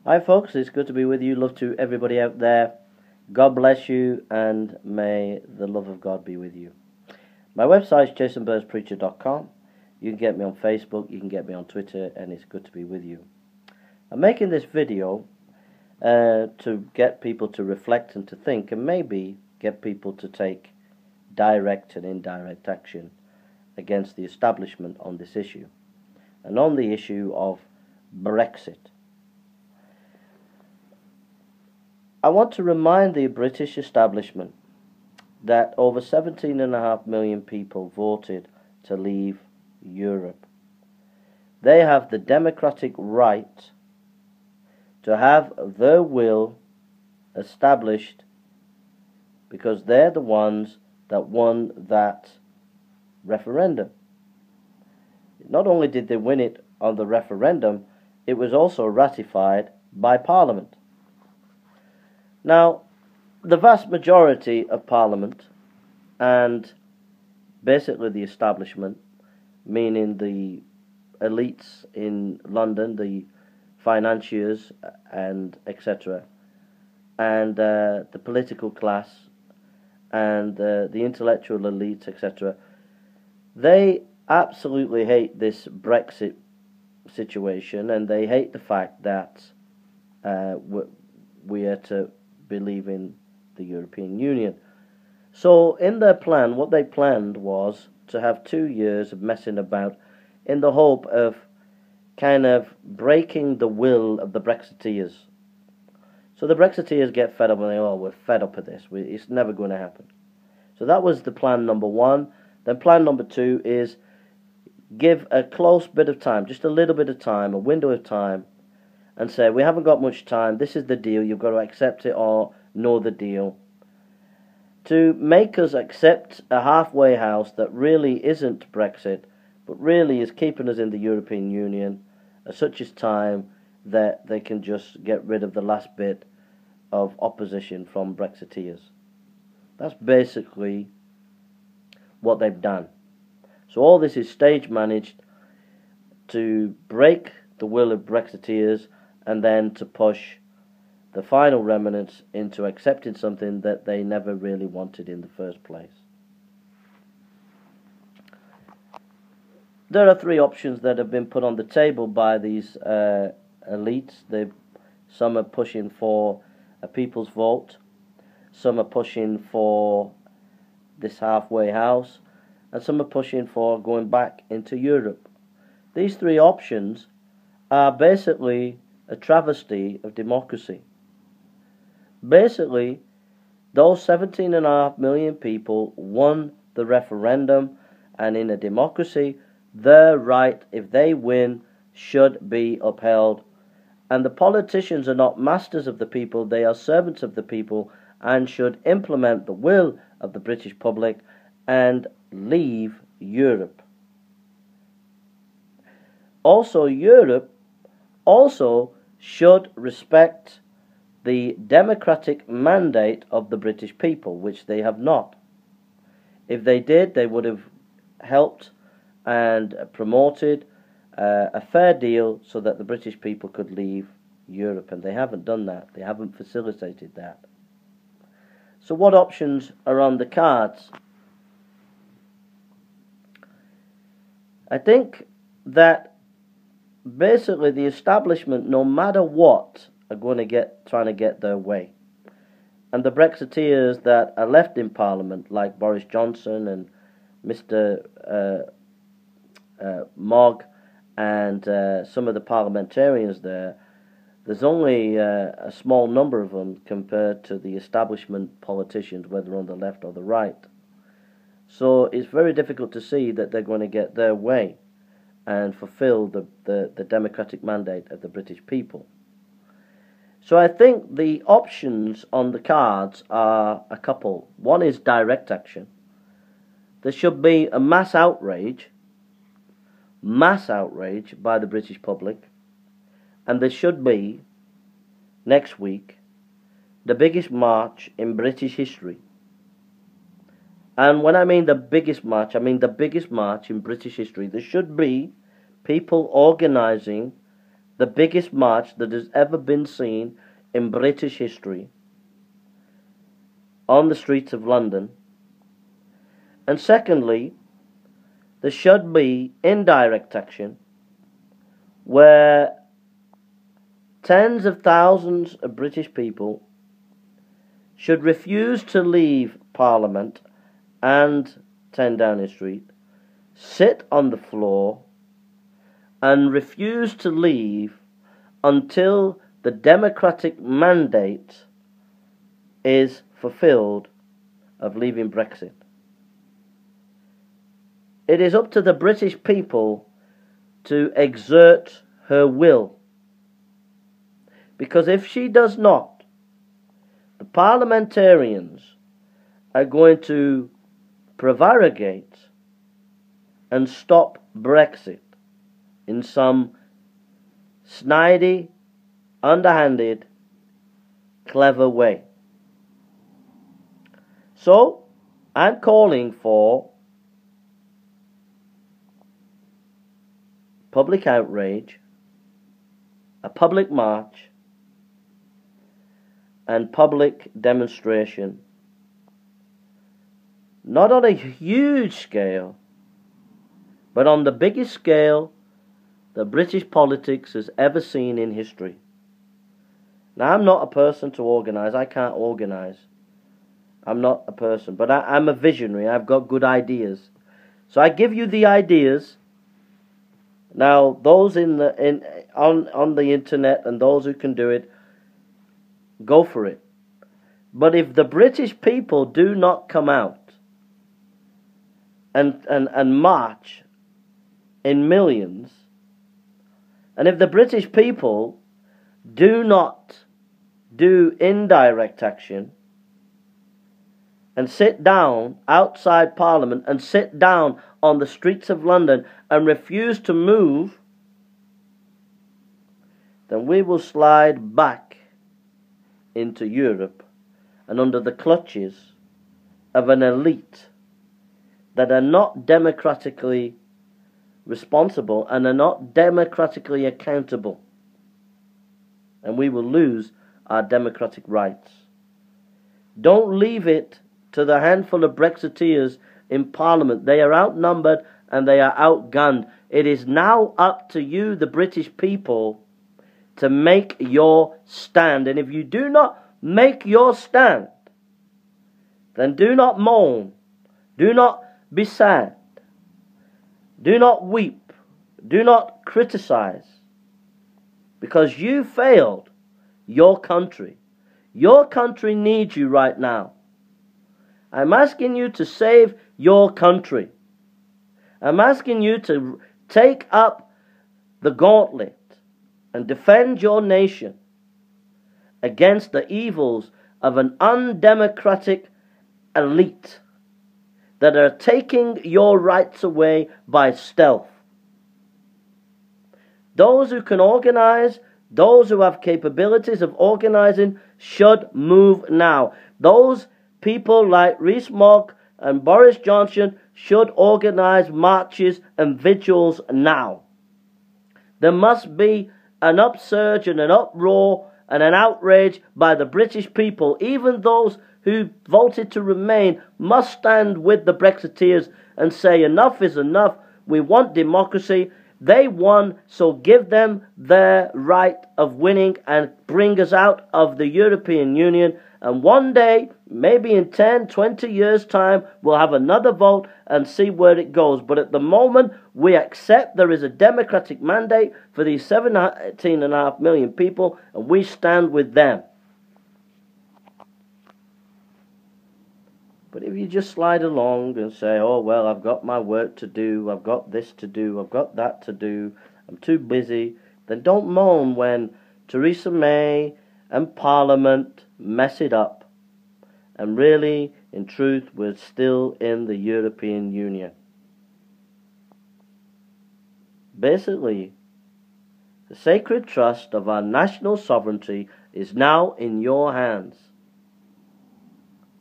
Hi folks, it's good to be with you. Love to everybody out there. God bless you, and may the love of God be with you. My website is jasonburrspreacher.com. You can get me on Facebook, you can get me on Twitter, and it's good to be with you. I'm making this video to get people to reflect and to think, and maybe get people to take direct and indirect action against the establishment on this issue, and on the issue of Brexit. I want to remind the British establishment that over 17.5 million people voted to leave Europe. They have the democratic right to have their will established because they're the ones that won that referendum. Not only did they win it on the referendum, it was also ratified by Parliament. Now, the vast majority of Parliament and basically the establishment, meaning the elites in London, the financiers and etc., and the political class and the intellectual elites, etc., they absolutely hate this Brexit situation, and they hate the fact that we are to believe in the European Union. So in their plan, what they planned was to have 2 years of messing about in the hope of kind of breaking the will of the Brexiteers. So the Brexiteers get fed up and they, we're fed up of this. It's never going to happen. So that was the plan number one. Then plan number two is give a close bit of time, just a little bit of time, a window of time, and say, we haven't got much time, this is the deal, you've got to accept it or know the deal. To make us accept a halfway house that really isn't Brexit, but really is keeping us in the European Union at such a time that they can just get rid of the last bit of opposition from Brexiteers. That's basically what they've done. So all this is stage managed to break the will of Brexiteers and then to push the final remnants into accepting something that they never really wanted in the first place. There are three options that have been put on the table by these elites. Some are pushing for a people's vote, some are pushing for this halfway house, and some are pushing for going back into Europe. These three options are basically a travesty of democracy. Basically, those 17.5 million people won the referendum, and in a democracy, their right, if they win, should be upheld. And the politicians are not masters of the people, they are servants of the people, and should implement the will of the British public and leave Europe. Also, Europe also should respect the democratic mandate of the British people, which they have not. If they did, they would have helped and promoted a fair deal so that the British people could leave Europe, and they haven't done that. They haven't facilitated that. So what options are on the cards? I think that basically the establishment, no matter what, are going to trying to get their way. And the Brexiteers that are left in Parliament, like Boris Johnson and Mr. Mogg and some of the parliamentarians there's only a small number of them compared to the establishment politicians, whether on the left or the right. So it's very difficult to see that they're going to get their way and fulfill the democratic mandate of the British people. So I think the options on the cards are a couple. One is direct action. There should be a mass outrage by the British public, and there should be, next week, the biggest march in British history. And when I mean the biggest march, I mean the biggest march in British history. There should be people organising the biggest march that has ever been seen in British history on the streets of London. And secondly, there should be indirect action where tens of thousands of British people should refuse to leave Parliament and 10 Downing Street, sit on the floor and refuse to leave until the democratic mandate is fulfilled of leaving Brexit. It is up to the British people to exert her will, because if she does not, the parliamentarians are going to prevaricate and stop Brexit in some snidey, underhanded, clever way. So, I'm calling for public outrage, a public march, and public demonstration, not on a huge scale, but on the biggest scale that British politics has ever seen in history. Now, I'm not a person to organise. I can't organise. I'm not a person, but I'm a visionary. I've got good ideas. So I give you the ideas. Now, those on the internet and those who can do it, go for it. But if the British people do not come out and march in millions, and if the British people do not do indirect action and sit down outside Parliament and sit down on the streets of London and refuse to move, then we will slide back into Europe and under the clutches of an elite that are not democratically responsible and are not democratically accountable. And we will lose our democratic rights. Don't leave it to the handful of Brexiteers in Parliament. They are outnumbered and they are outgunned. It is now up to you, the British people, to make your stand. And if you do not make your stand, then do not moan, do not be sad, do not weep, do not criticize, because you failed your country. Your country needs you right now. I'm asking you to save your country. I'm asking you to take up the gauntlet and defend your nation against the evils of an undemocratic elite that are taking your rights away by stealth. Those who can organize, those who have capabilities of organizing, should move now. Those people like Rees-Mogg and Boris Johnson should organize marches and vigils now. There must be an upsurge and an uproar and an outrage by the British people. Even those who voted to remain must stand with the Brexiteers and say enough is enough. We want democracy. They won, so give them their right of winning and bring us out of the European Union. And one day, maybe in 10, 20 years' time, we'll have another vote and see where it goes. But at the moment, we accept there is a democratic mandate for these 17.5 million people, and we stand with them. But if you just slide along and say, oh, well, I've got my work to do, I've got this to do, I've got that to do, I'm too busy, then don't moan when Theresa May and Parliament mess it up. And really, in truth, we're still in the European Union. Basically, the sacred trust of our national sovereignty is now in your hands.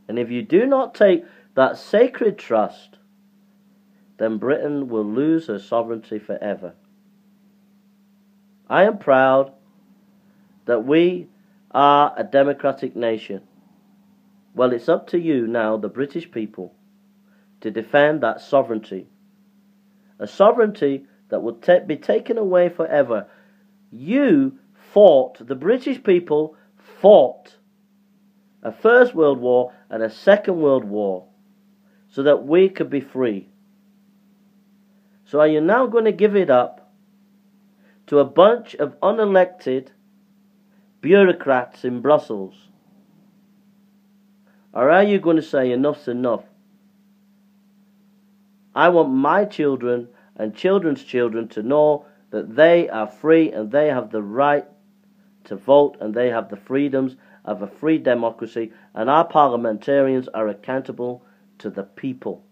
And if you do not take that sacred trust, then Britain will lose her sovereignty forever. I am proud that we are a democratic nation. Well, it's up to you now, the British people, to defend that sovereignty. A sovereignty that will be taken away forever. You fought, the British people fought a First World War and a Second World War so that we could be free. So are you now going to give it up to a bunch of unelected bureaucrats in Brussels? Or are you going to say enough's enough? I want my children and children's children to know that they are free and they have the right to vote and they have the freedoms of a free democracy, and our parliamentarians are accountable to the people.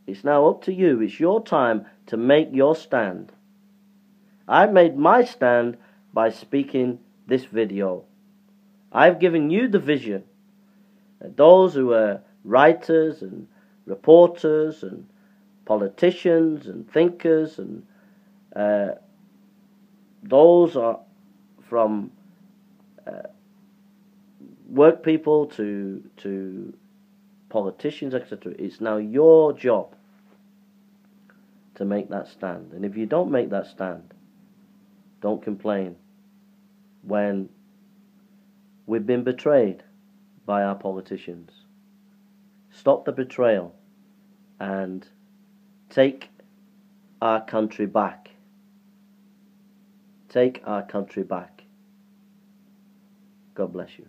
It's now up to you. It's your time to make your stand. I made my stand by speaking this video. I've given you the vision. Those who are writers and reporters and politicians and thinkers and those are from work people to politicians, etc. It's now your job to make that stand. And if you don't make that stand, don't complain when we've been betrayed by our politicians. Stop the betrayal and take our country back. Take our country back. God bless you.